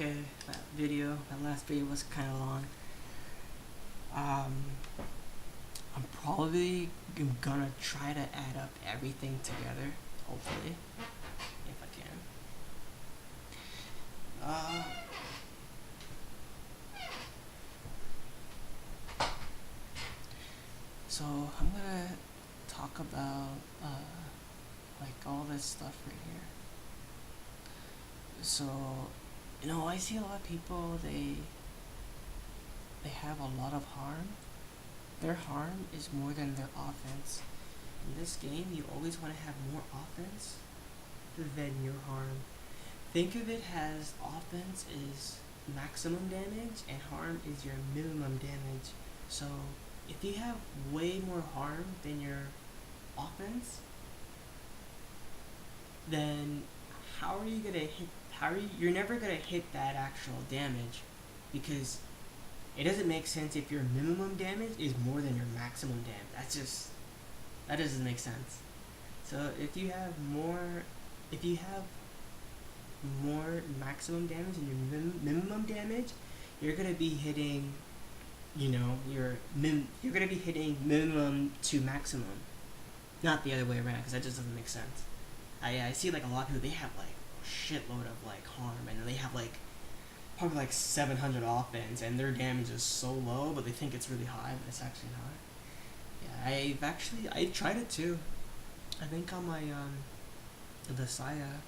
Okay, that last video was kind of long. I'm probably gonna try to add up everything together, hopefully, if I can. So I'm gonna talk about like all this stuff right here. So, I see a lot of people, they have a lot of harm. Their harm is more than their offense. In this game, you always want to have more offense than your harm. Think of it as offense is maximum damage and harm is your minimum damage. So if you have way more harm than your offense, then you're never gonna hit that actual damage, because it doesn't make sense if your minimum damage is more than your maximum damage. That doesn't make sense. So if you have more maximum damage than your minimum damage, you're gonna be hitting, you're gonna be hitting minimum to maximum, not the other way around, because that just doesn't make sense. I see like a lot of people, they have like a shitload of like harm, and they have like probably like 700 offense, and their damage is so low, but they think it's really high, but it's actually not. Yeah, I tried it too. I think on my the Saya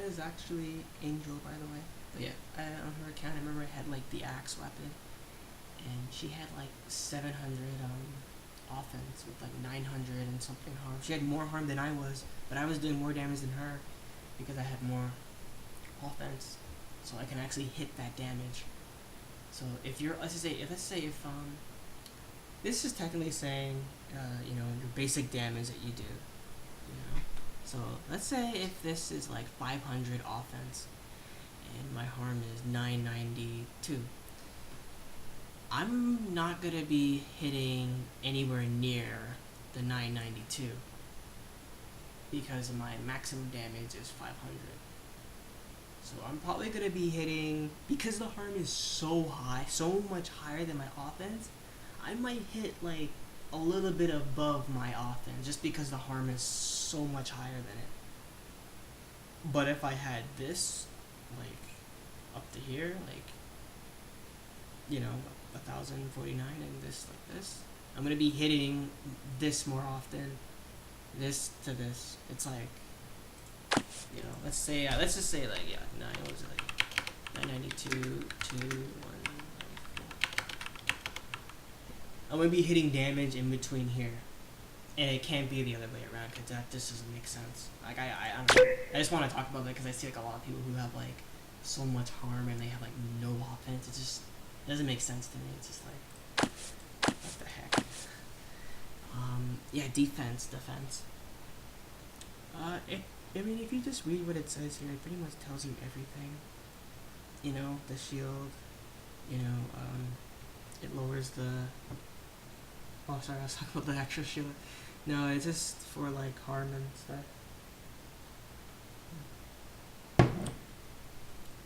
is actually Angel, by the way. But yeah, on her account, I remember I had like the axe weapon, and she had like 700 offense with like 900 and something harm. She had more harm than I was, but I was doing more damage than her because I had more offense, so I can actually hit that damage. So if you're, let's say if this is technically saying, your basic damage that you do, So let's say if this is like 500 offense, and my harm is 992. I'm not gonna be hitting anywhere near the 992 because my maximum damage is 500. So I'm probably gonna be hitting, because the harm is so high, so much higher than my offense, I might hit like a little bit above my offense just because the harm is so much higher than it. But if I had this like up to here, like 1049, and this like this, I'm gonna be hitting this more often. This to this, it's like, let's just say like 992 to 194. I'm gonna be hitting damage in between here, and it can't be the other way around, because that just doesn't make sense. Like I don't know. I just want to talk about that because I see like a lot of people who have like so much harm and they have like no offense. It just doesn't make sense to me. It's just like, what the heck? Defense. If you just read what it says here, it pretty much tells you everything. The shield. It lowers the. Oh, sorry, I was talking about the actual shield. No, it's just for like harm and stuff.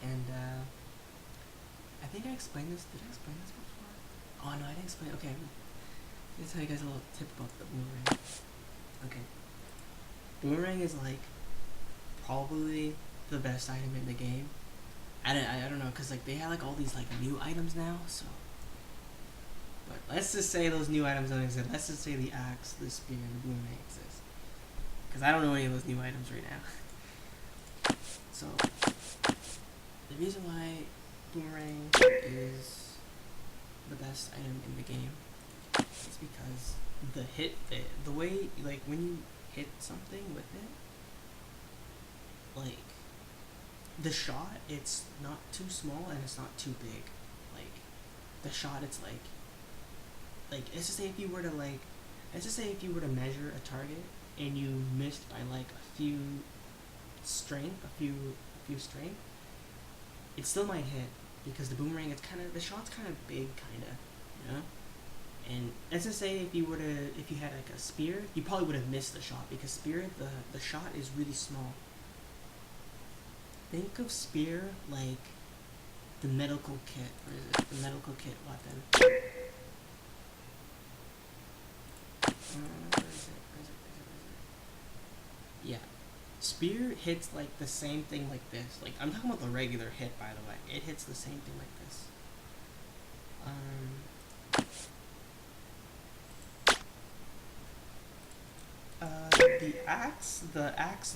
And I think I explained this. Did I explain this before? Oh no, I didn't explain. Okay, let's tell you guys a little tip about the boomerang. Okay, boomerang is like probably the best item in the game. I don't know, cause like they have like all these like new items now. So, but let's just say those new items don't exist. Let's just say the axe, the spear, and the boomerang exist. Cause I don't know any of those new items right now. So the reason why boomerang is the best item in the game is because the way, like, when you hit something with it, like, the shot, it's not too small and it's not too big. Like, the shot, it's like let's just say if you were to measure a target and you missed by like a few strength, it still might hit, because the boomerang, the shot's kind of big, And let's just say if you had like a spear, you probably would have missed the shot, because spear, the shot is really small. Think of spear like the medical kit. Where is it? The medical kit weapon. Where is it? Yeah. Spear hits like the same thing like this. Like, I'm talking about the regular hit, by the way. It hits the same thing like this. The axe,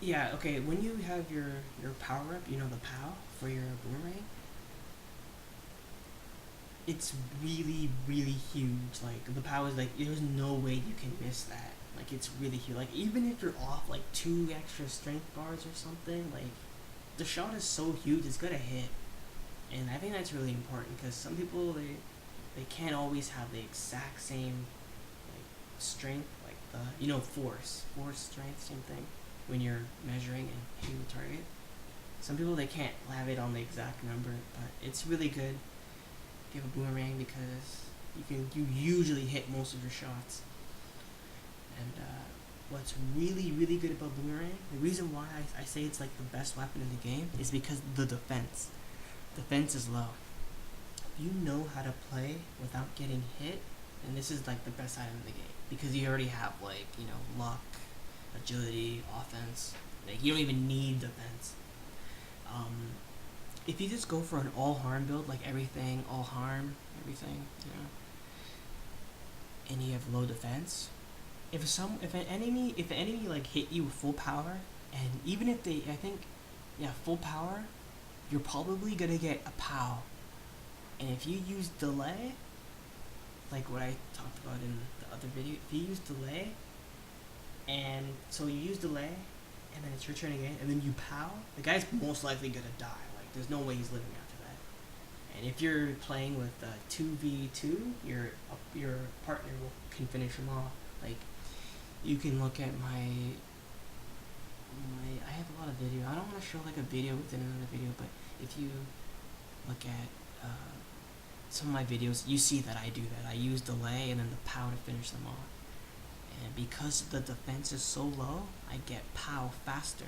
yeah, okay, when you have your power up, you know, the POW for your boomerang, it's really, really huge. Like, the POW is like, there's no way you can miss that. Like, it's really huge. Like, even if you're off like 2 extra strength bars or something, like, the shot is so huge, it's gonna hit. And I think that's really important because some people, they can't always have the exact same like strength, like the, you know, force strength, same thing when you're measuring and hitting the target. Some people, they can't have it on the exact number, but it's really good if you have a boomerang because you usually hit most of your shots. And what's really, really good about boomerang, the reason why I say it's like the best weapon in the game is because the defense is low. If you know how to play without getting hit, then this is like the best item in the game because you already have, like, you know, luck, agility, offense. Like, you don't even need defense. If you just go for an all harm build, like everything all harm, everything, you know, and you have low defense, if an enemy like hit you with full power, and even if they, I think, yeah, full power, you're probably gonna get a POW. And if you use delay, like what I talked about in the other video, if you use delay, and so you use delay, and then it's your turn again, and then you POW, the guy's most likely gonna die. Like, there's no way he's living after that. And if you're playing with 2v2, your partner can finish him off. Like, you can look at my I have a lot of video. I don't want to show like a video within another video, but if you look at some of my videos, you see that I do that. I use delay and then the POW to finish them off. And because the defense is so low, I get POW faster.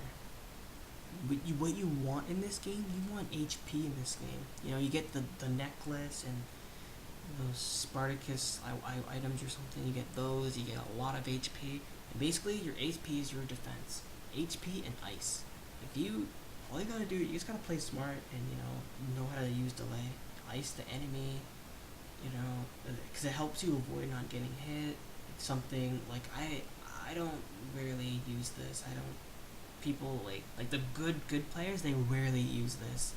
What you want in this game, you want HP in this game. You know, you get the necklace and those Spartacus items or something. You get those, you get a lot of HP. And basically, your HP is your defense. HP and ice. All you gotta do, you just gotta play smart and, you know how to use delay. Ice the enemy, you know, because it helps you avoid not getting hit. It's something, like, I don't rarely use this. People, like the good players, they rarely use this.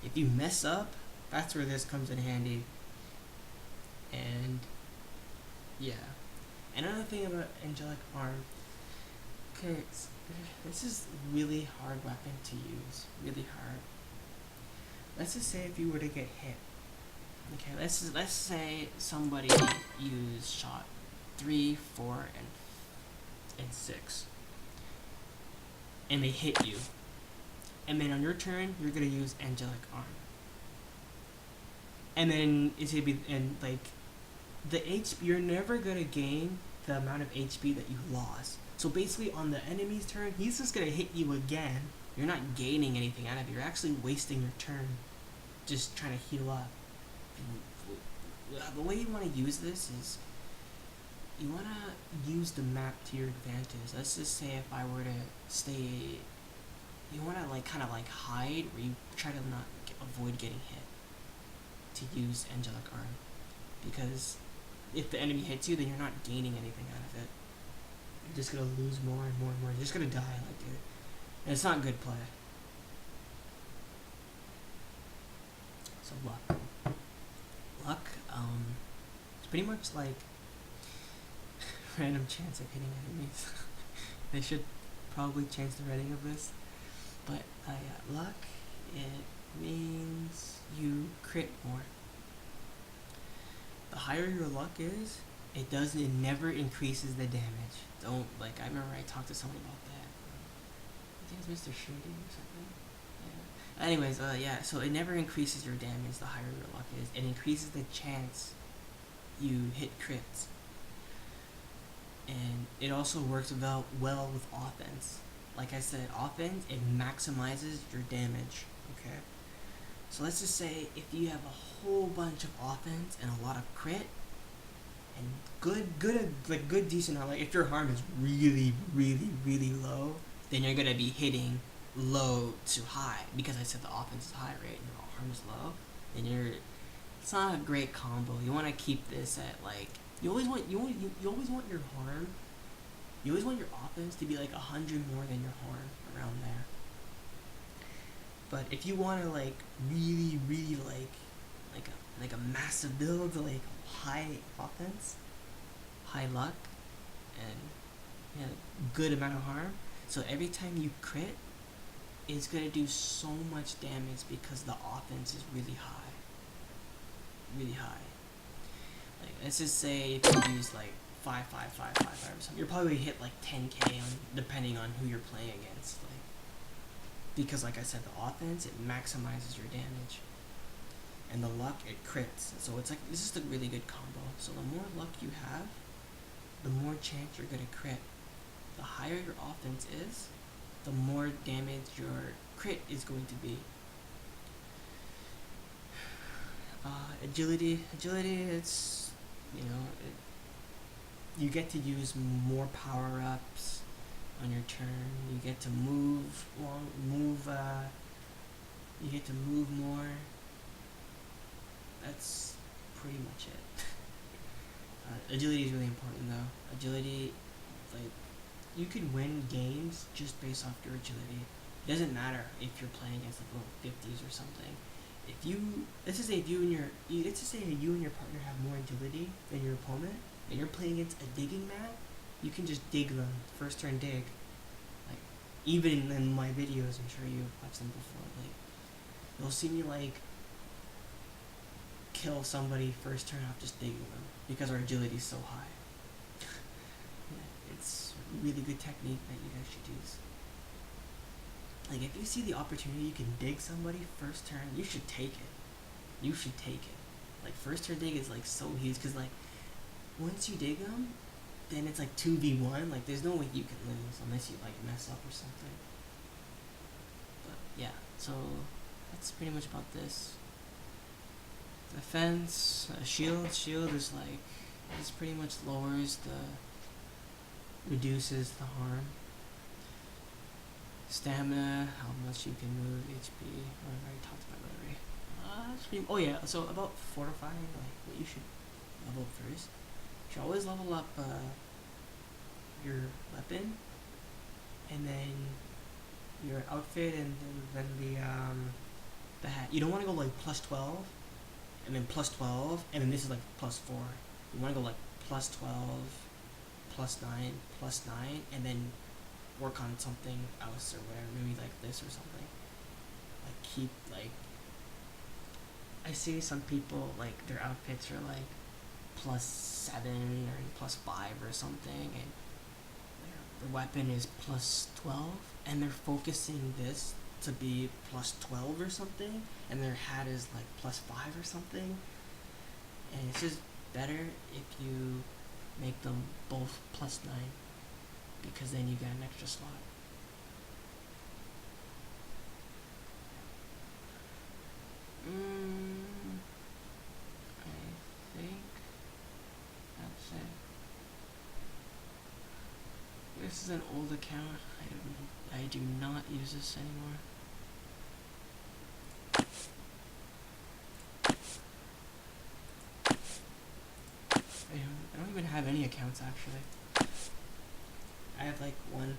If you mess up, that's where this comes in handy. And, yeah. Another thing about Angelic Harm, okay, this is really hard weapon to use, really hard. Let's just say if you were to get hit. Okay, let's say somebody used shot 3, 4, and 6, and they hit you, and then on your turn you're gonna use Angelic Arm, and then it's gonna be, and like the HP, you're never gonna gain the amount of HP that you lost. So basically, on the enemy's turn, he's just gonna hit you again. You're not gaining anything out of it. You're actually wasting your turn, just trying to heal up. The way you want to use this is, you want to use the map to your advantage. Let's just say if I were to stay, you want to kind of hide, where you try to not avoid getting hit, to use Angelic Arm, because if the enemy hits you, then you're not gaining anything out of it. You're just gonna lose more and more and more. You're just gonna die like it, and it's not good play. So luck, it's pretty much like random chance of hitting enemies. They should probably change the rating of this, but luck, it means you crit more. The higher your luck is, it never increases the damage. Don't, I remember I talked to someone about that. I think it's Mr. Shooting or something. Yeah. Anyways, yeah, so it never increases your damage the higher your luck is. It increases the chance you hit crits. And it also works well with offense. like I said, offense, it maximizes your damage. Okay. So let's just say if you have a whole bunch of offense and a lot of crit and good decent, like if your harm is really low, then you're gonna be hitting low to high because I said the offense is high, right? And your harm is low. Then it's not a great combo. You want to keep this at like you always want your harm. You always want your offense to be like 100 more than your harm, around there. But if you want to like really like a massive build, like high offense, high luck, and good amount of harm. So every time you crit, it's gonna do so much damage because the offense is really high. Like let's just say if you use like 5 or something, you're probably hit like 10k depending on who you're playing against. Like because like I said, the offense it maximizes your damage, and the luck it crits. So it's like this is a really good combo. So the more luck you have, the more chance you're gonna crit. The higher your offense is, the more damage your crit is going to be. Agility, it's you get to use more power ups on your turn. You get to you get to move more. That's pretty much it. Agility is really important though. Agility, like, you can win games just based off your agility. It doesn't matter if you're playing against like little 50s or something. Let's just say you and your partner have more agility than your opponent, and you're playing against a digging man, you can just dig them first turn dig. Like even in my videos, I'm sure you've watched them before. Like you'll see me like kill somebody first turn off just digging them because our agility is so high. It's a really good technique that you guys should use. Like if you see the opportunity you can dig somebody first turn, you should take it. Like first turn dig is like so huge because like once you dig them, then it's like 2v1. Like there's no way you can lose unless you like mess up or something. But yeah, so that's pretty much about this. Defense, shield is like this pretty much reduces the harm. Stamina, how much you can move, HP, I already talked about that already. Oh yeah, so about fortifying, like what you should level up first. You should always level up your weapon, and then your outfit, and then the hat. You don't want to go like plus 12, and then plus 12, and then this is like plus 4. You want to go like plus 12, plus 9, plus 9, and then work on something else or whatever, maybe like this or something. Like keep like I see some people like their outfits are like plus 7 or plus 5 or something, and their weapon is plus 12, and they're focusing this to be plus 12 or something, and their hat is like plus 5 or something. And it's just better if you make them both plus 9, because then you get an extra slot. I think that's it. This is an old account. I do not use this anymore. I don't even have any accounts actually. I have like one